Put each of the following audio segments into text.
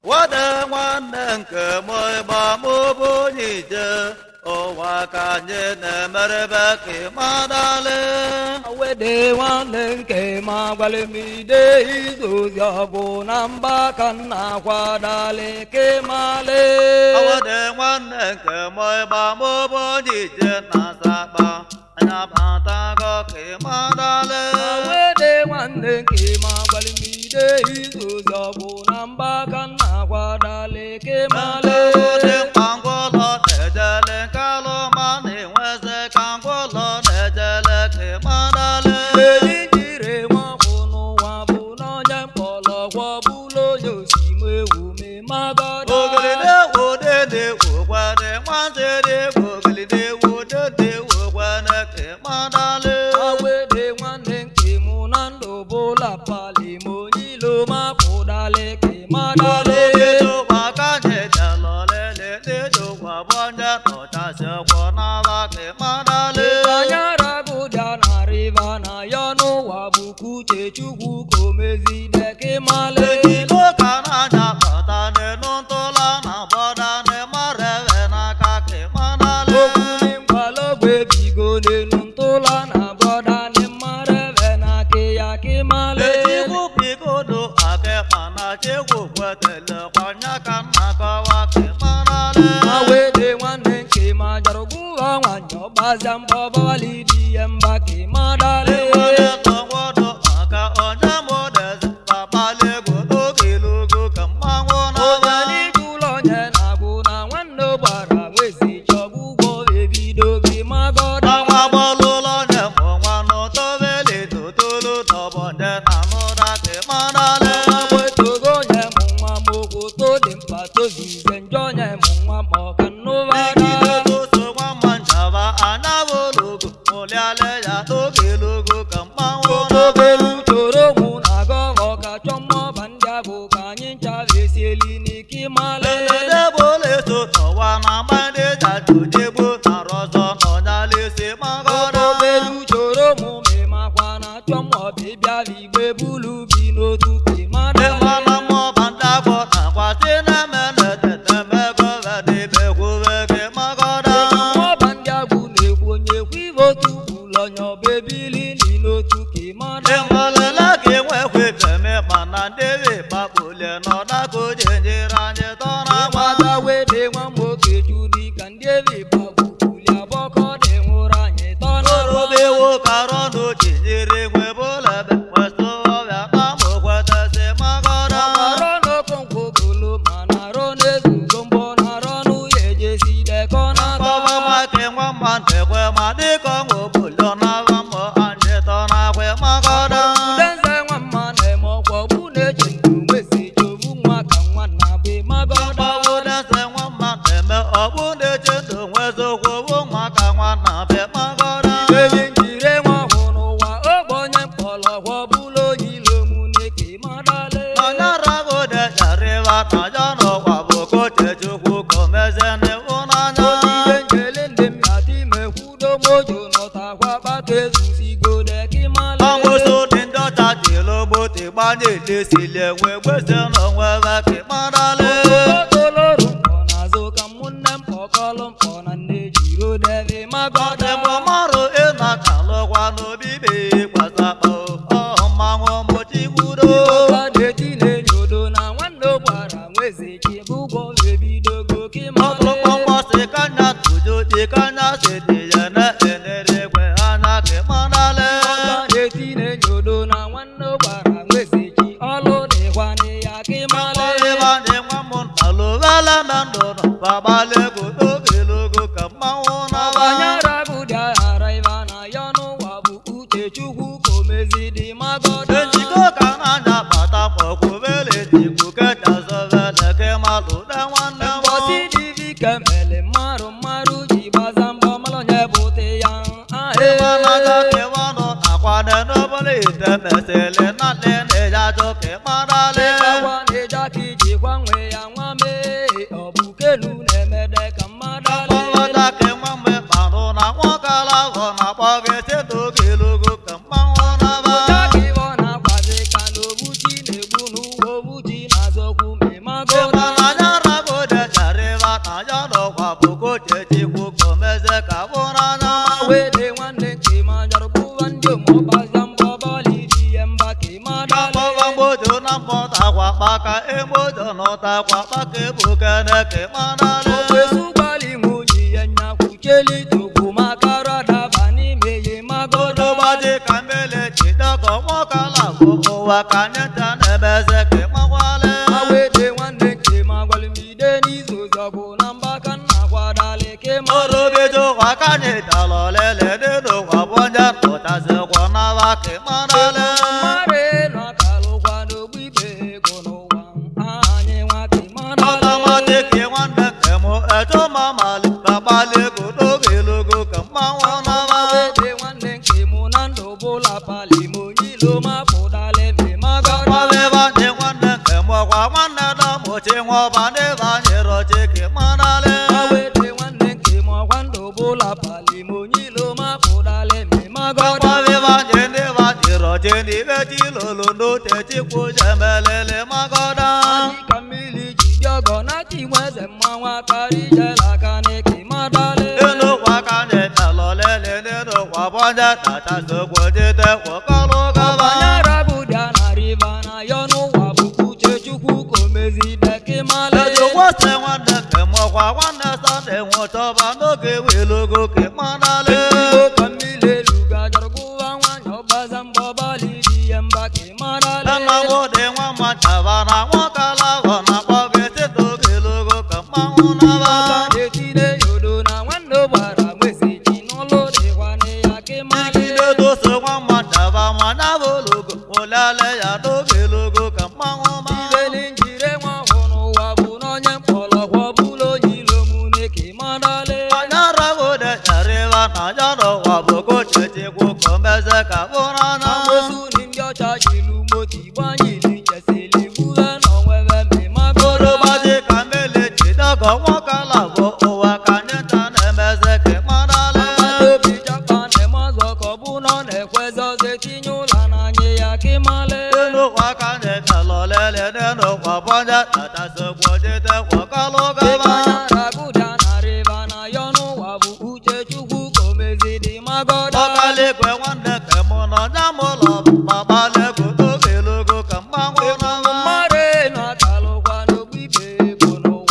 Wada wana nke moi ba mo bo ni je o wa ka nye ne mereba ke madale Awede wana nke ma gwale mi de izo yago namba kana kwadale ke male Awade wana nke moi ba mo bo ni je na sa ba anya ba ta go ke madale Awede wana nke ma gwale mi de izo yago namba kana kwadale ke male Kangolo nejele kalo mani wese kangolo nejele ke madale Ejire wa bono wa bono nyam polo wa bulo yo si me wu me magada Ogele de wo de wo kwa de wanse de ogele de wo de wo kwa ne ke madale Awede wane nke munando bola pali mo yilo ma kodale ke madale do wa ka je jalo le do wa bonja to ta se wo na la ke madale Anyara guda na riva na yono wa buku che chukwu komezi de ke male Kilo kana ja ta ne non to la na boda ne mare na ka ke madale Okuni mbalo gwe bigo ne nuntola na boda ne mare vena ke ya ke male Chiku piko do ake mana chiku kwetele kwanya kana kawa ke manale Awede wane nke ma jarugu wa wanyo bazam baba lidi yemba ke madale Mane tongo do aka onya modez Papale go do kilugu kamango na Onyani julo nye na guna wando bara wezi chogu go bebi dogi magoda Tama bolu lo nye mongwa no to veli tutulu to bonde na moda ke manale Togo nye mungwa moko to dimpa to zizenjo nye mungwa moka novada Kilugu suwa manjava anavulugu Muliale ya to kilugu kamango na Belu choro muna gogo ka chomo banja go ka nyincha veseli ni kimale Lele bole so no wa na mande ja tuje bu na rozo no nyale se magora Belu choro mu me makwana chomo bibia vigbe bulu bino tu ke E madale mana mo banda go na kwa te na me ne te te me go ve de be ku ve ke magora Mo banja gu ne kwonye kwivo tu bulo nyo bebili ni no tu ke E madale male la ke we kwe pe me mana de we ba bole no da ko je je ra je to na kwa Mata wede wa moke judi kan devi babu kulia boko de ngura nye tona Oro be wo karo no je je re kwe bole be we so ya ta mo kwe te se magora Rono konko golo mana rone zungombo na ronu yeje si de kona Baba ma ke ngwa man te kwe ma de ko ngo bulo na wa mo anje to na kwe magora Denze wa mane mo kwa bune chendu wesi jobu mwa kanwa na be magoda Bawo de se ngwa man te me obu de che to nwe so kwo wo ma ka ngwa na be magora Bebi njire wa hono wa obonye polo kwa bulo yilo mune ke madale Anya ra go de ya re wa na ja no kwa bo ko che chu ku ko me se ne wo na nya Ojidenjelende mati me hudo mojo no ta kwa bake susi go de ki male Ango so den do ta je lo bo te ba ni le si le we we se no we ba ke magale Toloru kona zo kamunem pokolom kona ne jiro deve magoda Ate mo maro e na ka lo kwa no bi be kwa sa o o ma ngo mo ti gudo Oka de tine nyodo na wando kwara mweze ki bugo bebi dogo ki Otro male kwangwa se kanya tujo ti kanya se ti ya na ene re kwe ana ke manale Oka de tine nyodo na wando kwara mweze ki olo de kwane ya ki male Ole ba ne ngwa mon alo wala mando no ba ba le go do ke lo go kama ona ba Abanyara guda araiva na yono wabu uche chukwu komezi di magoda Enji go kana nya bata mo ku vele ti ku ke ta so vele ke malu da wana Mbosi divi kemele maru maru jibazamba malonye bote yang E mana ja ahe ke wano na kwa ne no bole te me se le na le ne ja jo ke manale Kawa ne jaki jikwa ngwe ya ngwame Obukelu nemede kamadale Bala ja ke mame mano na kwa kala go na pa ke se to ke lo go kama ona ba Jaki wana kwaze kano buchi nebunu Obuchi na zoku me magoda kwa baka emojo no ta kwa baka buka na ke manale Obesu bali munyi yanya kucheli tuku makara dabani meye magodo baje kamele chida ko wakala ko wakanya tane beze ke mawale Awede wande ke magwal mide ni zozago namba kan na kwa dale ke moro bejo wakanye dalole le de do kwa bonja to ta se kwa na wa ke manale Mare no kalo kwa no bibe kono wa anye wa ke manale mate ke wanda ke mo ejo mama le babale ko do ke logo kamawa na wa Awede wande ke munando bola pali munyi lo ma podale me magodo Wale ba ne wanda ke mo kwa wanda da mo che ngo ba ne ba ne ro che ke manale Awede wande ke mo kwando bola pali munyi lo ma podale me magodo Wale ba ne ba ti ro che ni be ti lo lo no te chi ku je mele le magoda Ani kamili jijogo na ti mweze mwa kari jela kane ke madale Eno wa ka ne ta lo le le ne do wa bo ja ta ta so ku je te wo ka lo ka ba Banyara budia na riva na yonu wabu kuche chukwu komezi deke male Ejo wo se wanda ke mo kwa wanda sa de wo to ba no ke we logo ke manale Igo kamile luga jargu wanyo bazambo bali diyemba ke madale Dana wo de wa ma ta ba na wo ka la wo na ko ke se to ke logo ka ma wo na ba Baka tine yodo na wando bara mwezi chinolo de wane ya ke male Ile do so wa ma ta ba ma na wo logo o la le ya do ke logo ka ma wo ma Ibeli njire wa hono wabu no nyempolo kwa bulo nyilo mune ke madale Anya ra wo de ya re ba na ya do wa bo ko che che ko ko me se ka wo na na Amosu nimyo cha jilu moti wanyi linje seli buga no wewe me magoro Oro ba je ka me le che da ko wa ka la wo o wa ka ne ta ne me se ke ma na le Amado bija pane mazo kobu no ne kwezo zeti nyula na nye ya kimale Eno wa ka ne ta lo le le ne no wa bo ja ta ta so ko je te wo ka lo ka ba Ibanya ragudia na riva na yonu wabu uche chukwu komezi di magoda Bakale kwe wanda ke mo no nya mo lo baba le ko to ke logo ka ma wo na ma Mare no akalo kwa no bibe kono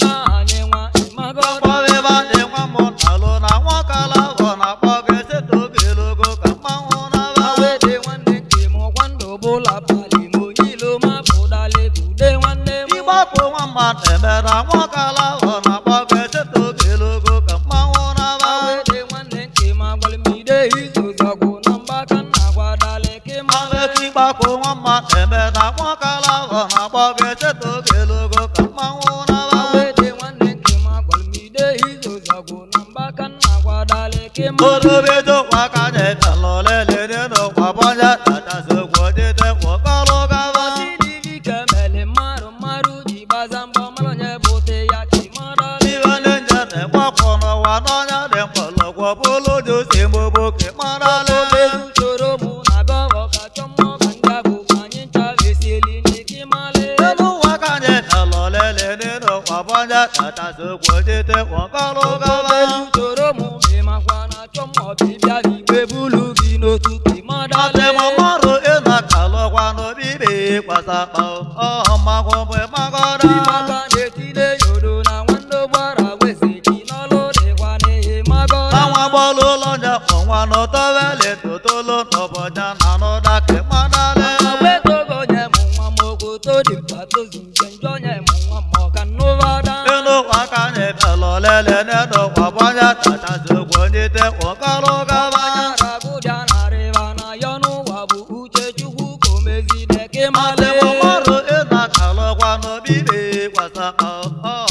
wa anye wa magoda Ba we ba ne wa mo na lo na wa ka la wo na ba ke se to ke logo ka ma wo na ba Awede wande ke mo kwando bola pali mo nyilo ma podale bude wande mo Iba ko wa ma te me na wa ka la wo na ba ke se to ke logo ka ma wo na ba Awede wande ke ma gwal mi de izo zago namba kan na kwa dale ke ma Ame ki ba ko wa ma te me na wa ka la wo na ba ke se to ke logo ka ma wo na ba Awede wande ke ma gwal mi de izo zago namba kan na kwa dale ke ma Oro be do wa ka ne ta lo le le ne no wa ba ja ta ta so ko je te wo ka lo ka ba Sidi vi kemele maru maru di bazamba malonye bote ya ke ma dale Iba ne nya ne wa ko no wa no nya de ko lo ko bo lo jo se mo bo ke ma na le Bezu choro mu na gogo ka chomo kanja bu kanyin cha veseli ni ke male no wa ka ne ta lo le le ne no wa ba ja ta ta so ko je te wo ka lo ka ba Bezu choro mu me ma kwa na chomo bibia vi bebulu vi no tu ke ma Ate dale mo mo ro e na ka lo kwa no bi be kwa sa pa o ma ko bo ma ko da Maka ne tine yodo na wando bara wese chinolo de wane magoda Àwọn bọ́ọ̀lù lọ́jà fún wọn lọ tọ́wẹ́ lè tó tó ló tọ́ bọ̀jà nànú dákẹ́ má dálẹ̀. Awe togo nye mu nwa moko to di pato zunze njo nye mu nwa moka novada Nínú wákà ní ìbẹ̀lọ̀ lẹ́lẹ̀ nínú wà bọ́jà tàtà sókò ní tẹ́ wọ́n ká ló ká bá. Banyara gudia na riva na yonu wabu uche chukwu komezi deke Àti male mo mọ́rò iná kàlọ́ kwanu bíbí wàsà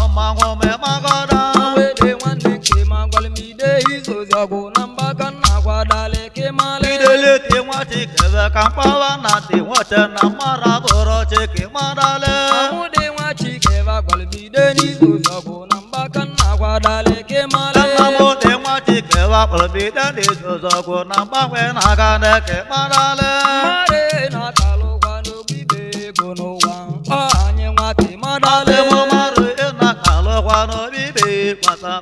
ọmọ àwọn ọmọ má kọ́dá. Awede wande ke ma gwal mi de izo zago namba kan na kwa dale ke male Ìdílé tí wọ́n ti kẹ̀wé kan pàwọ́ náà tí wọ́n tẹ̀ náà mọ́ra bọ̀rọ̀ ṣe kì má dálẹ̀. Amude wa chike va gwal mi de izo zago namba kan na kwa dale ke male Tẹ́lá mo tí wọ́n ti kẹ̀wé pẹ̀lú bí dẹ́ni sọ̀sọ̀kù náà bá wẹ̀ náà ká ní kì má dálẹ̀. Mare na kalo kwa no bibe kono wa anye wa ke ma Àti dale mo mọ́rò iná kàlọ́ kwanu bíbí wàsà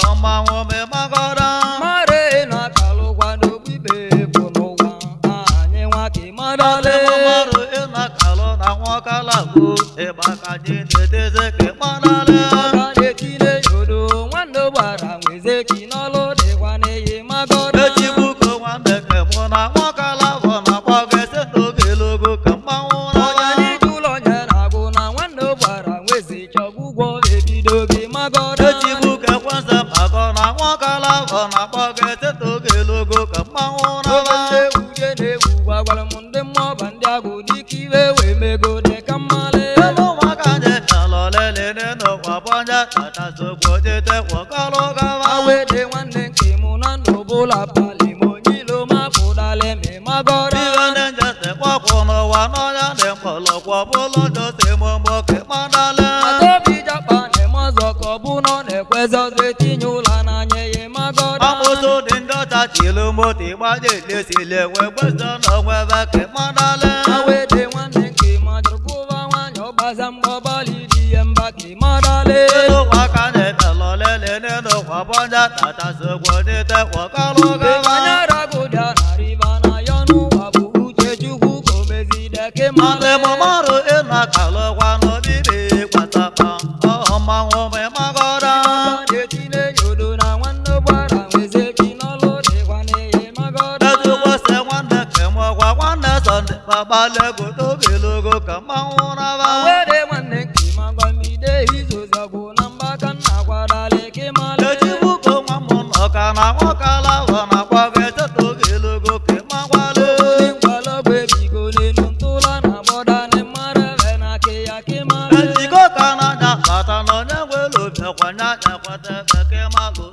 ọmọ àwọn ọmọ má kọ́dá. Mare na kalo kwa no bibe kono wa anye wa ke ma Àti dale mo mọ́rò iná kàlọ́ náà wọ́n ká wakalabu ebakaji neteze ke manale Ọ̀gá-dé-tí-lé yòdò nwanne gbara nweze ki n'ọlụ dịkwa n'eyi magodo. echibuko nwanne ke mụ na wakalabu na gbagese n'oge logo ka mmanwụ Ọnya n'ala n'ije ụlọ nye na-agụ na nwanne gbara nweze chọgwụgwọ ebido gị magodo. echibuko ekwenze makọ na wakalabu na gbagese n'oge logo ka mmanwụ Oge n'ala ndị ewuye na-ewu gwagwara m ndị mmụọba ndị agụ dịka iwe wee mego dị ka mmale. elu maka nje nalọlele n'ụwa bọnye tatasogbo jete wọkalụ gaba Awede nwanne nke mụ na ndụ bụla pali m onyilo ma pụdale ma magodo. iwe ndị nje sekwakwụ n'ụwa n'ọnya dị mkpọlọkwọ bụlụ jose mụmụ ke madale Adaobi jakpa na-eme ọzọ ka ọ bụ na ọ na-ekwezi ọzọ etinye ụla n'anya ya magodo. amụsụ dị ndị ọcha chilu moto ịgbaje lesili enwe gbezo n'onwe ebe ke madale Awede nwanne nke ma jụrụ kwụba nwanyị ọgbaza mgbọbali dị ihe mba ka ịmadale. elu maka nje nalọlele n'ụwa bọnye tatasogbo jete wọkalụ gaba Anya ragụdịa na riva na ya n'ụwa bụ uche Chukwu ka o mezide ke Mande male. mamaru ina kalokwa n'obibi kwatapa ọmanwụ memagoda Ọ̀gá-dé-tí-lé yòdò na nwanne gbara nweze ki n'ọlụ dịkwa n'eyi magodo. ejukwese nwanne kemọkwa nwanne sọnde babalego togelogo ka mmanwụ naba Awede nwanne nke ma gwa m ide izozi ọgwụ na mgbaka nna kwadale ke male. ejibuko nwa m nọka na nwakala bụ na gbagete togelogo ka magwale Ndị nkwalọgwụ ebigo n'elu ntụla na bọdani mmadụ ebe na ke ya ke male. ejiko ka na nya bata na onye nwere obi ọkwanya nyakwata ebe ke malụ